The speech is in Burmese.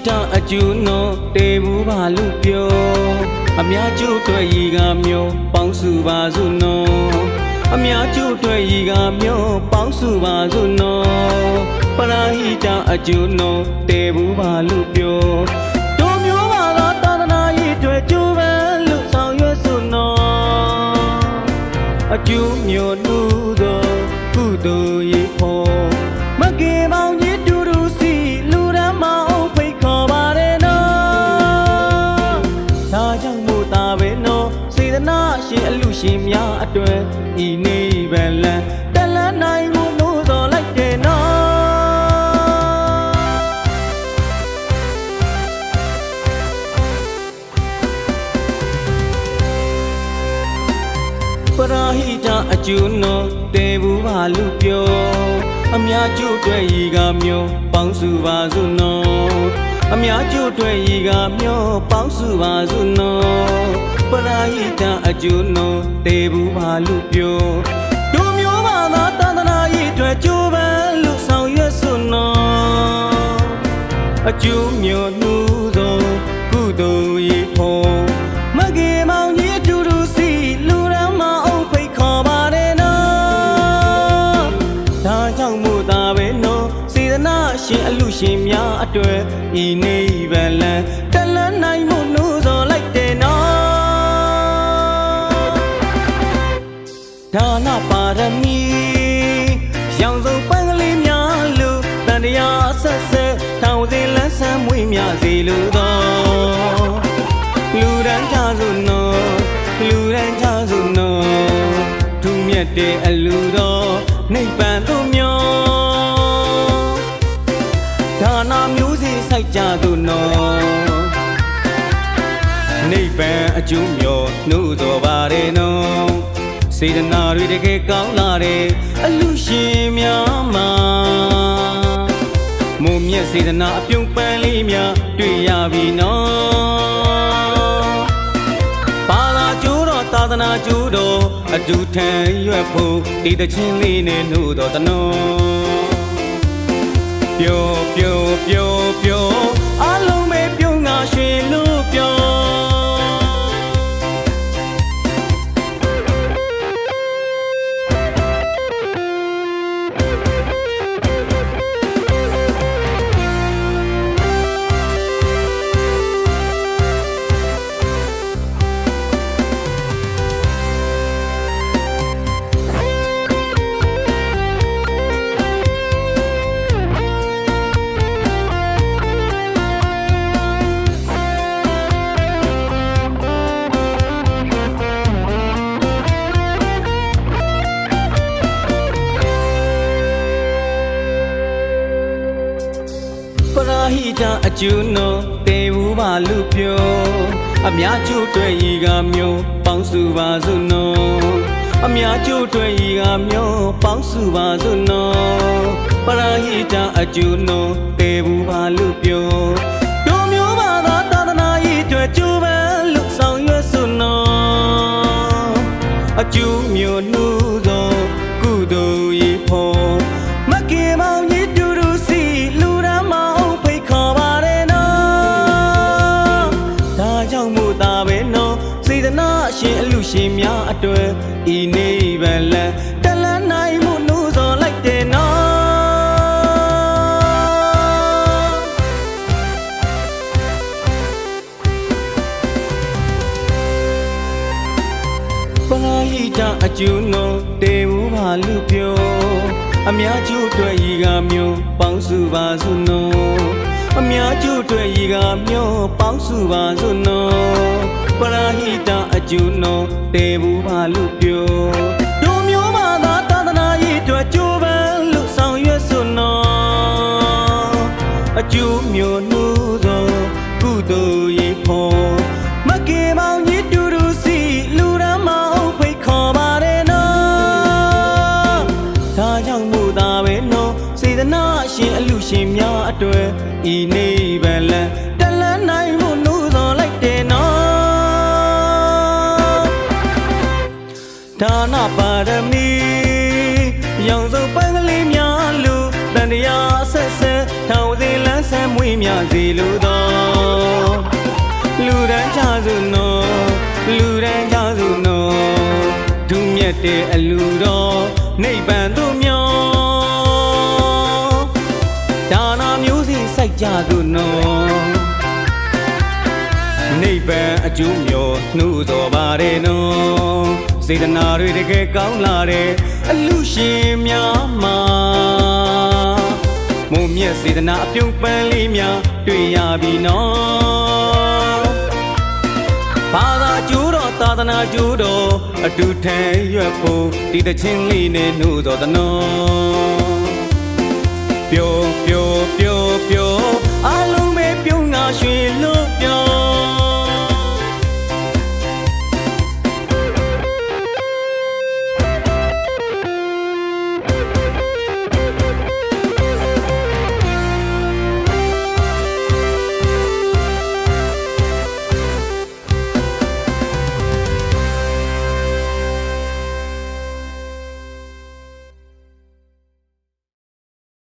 တာအကျူနော်တေဘူးပါလူပြောအများကျိုးတွေ့ရီကမျိုးပေါင်းစုပါစုနော်အများကျိုးတွေ့ရီကမျိုးပေါင်းစုပါစုနော်ပရာဟိတအကျူနော်တေဘူးပါလူပြောတို့မျိုးပါသောသာသနာရေးတွေ့ကျိုးပဲလူဆောင်ရွက်စုနော်အကျူမျိုးလူသောကုသိုလ်ရေးဖို့မကေပေါင်းကြီးတူတူစီလူရမ်းမအောင်ဖိတ်ခေါ်ပါတယ်နော်ဒါကြောင့်မို့သာပဲနော်စေတနာရှင်အလူရှင်များအတွက်ဤနေဗလန်တလန်းနိုင်မှုလို့ဆိုလိုက်တယ်နော်ပရာဟိတအကျူနော်တေဘူးပါလူပြောအများကျိုးတွေ့ရီကမျိုးပေါင်းစုပါစုနော်အများကျိုးတွေ့ရီကမျိုးပေါင်းစုပါစုနော်ပရာဟိတအကျူနော်တေဘူးပါလူပြောတို့မျိုးပါသာသာသနာရေးတွေ့ကျိုးပဲလူဆောင်ရွက်စုနော်အကျူမျိုးနှူးသောကုသိုလ်ရေးဖို့မကေမောင်ကြီးတူတူစီလူရမ်းမအောင်ဖိတ်ခေါ်ပါတယ်နော်ဒါကြောင့်မို့သာပဲနော်စေတနာရှင်အလူရှင်များအတွက်ဤနေဗလန်တလန်းနိုင်မှုနှိုးစော်လိုက်တယ်နော်ဒါနပါရမီရောင်စုံပန်းကလေးများလူတန်တရားဆက်ဆက်ထောင်စင်လန်းဆန်းမွေးမြစေလိုသောလူရန်ချစုနော်လူရန်ချစုနော်ထူးမြတ်တဲ့အလူတော်နိဗ္ဗာန်သို့မျောဒါနာမျိုးစေ့စိုက်ကြသူနော်နိဗ္ဗာန်အကျိုးမျောနှုတ်တော်ပါတယ်နော်စေတနာတွေတကယ်ကောင်းလာတဲ့အလူရှင်များမှာမုံမြတ်စေတနာအပြုံးပန်းလေးများတွေ့ရပြီနော်ဘာသာကျိုးတော်သာသနာကျိုးတော်အတူထံရွက်ဖို့ဒီတခြင်းလေးနဲ့နှုတ်တော်တနော်ပျော်ပျော်ပျော်ပျော်အလုံးမဲ့ပြုံးငါရွှင်လို့ပျော်ပရာဟိတအကျူနော်တေဘူးပါလူပြောအများကျိုးတွေ့ရီကမျိုးပေါင်းစုပါစုနော်အများကျိုးတွေ့ရီကမျိုးပေါင်းစုပါစုနော်ပရာဟိတအကျူနော်တေဘူးပါလူပြောတို့မျိုးပါသာသာသနာရေးတွေ့ကျိုးပဲလူဆောင်ရွက်စုနော်အကျူမျိုးနှူးသောကုသိုလ်ရေးဖို့မကေမောင်ကြီးတူတူစီလူရမ်းမအောင်ဖိတ်ခေါ်ပါတယ်နော်ဒါကြောင့်မို့သာပဲနော်စေတနာရှင်အလူရှင်များအတွက်ဤနေဗလန်တလန်းနိုင်မှုနှိုးစော်လိုက်တယ်နော်ပရာဟိတအကျူနော်တေဘူးပါလူပြောအများကျိုးတွေ့ရီကမျိုးပေါင်းစုပါစုနော်အများကျိုးတွေ့ရီကမျိုးပေါင်းစုပါစုနော်ပရာဟိတအကျူနော်တေဘူးပါလူပြောတို့မျိုးပါသာသာသနာရေးတွေ့ကျိုးပဲလူဆောင်ရွက်စုနော်အကျူမျိုးနှူးသောကုသိုလ်ရေးဖို့မကေမောင်ကြီးတူတူစီလူရမ်းမအောင်ဖိတ်ခေါ်ပါတယ်နော်ဒါကြောင့်မို့သာပဲနော်စေတနာရှင်အလူရှင်များအတွက်ဤနေဗလန်တလန်းနိုင်မှုနှိုးစော်လိုက်တယ်နော်ဒါနပါရမီရောင်စုံပန်းကလေးများလူတန်တရားဆက်ဆက်ထောင်စင်လန်းဆန်းမွေ ေးမြစေလိုတော့လူရန်ချစုနော်လူရန်ချစုနော်ဒုမြတ်တဲ့အလူတော်နိဗ္ဗာန်သို့မျောဒါနာမျိုးစီစိုက်ကြသူနော်နိဗ္ဗာန်အကျိုးမျောနှုတော်ပါတယ်နော်စေတနာတွေတကယ်ကောင်းလာတဲ့အလူရှင်များမှာမုံမြတ်စေတနာအပြုံးပန်းလေးများတွေ့ရပြီနော်ဘာသာကျိုးတော်သာသနာကျိုးတော်အတူထဲရွက်ဖို့ဒီတချင်းလေးနဲ့နှုတော်သနော်ပျော်ပျော်ပျော်ပျော်အလုံးမဲ့ပြုံးငါရွှေလို့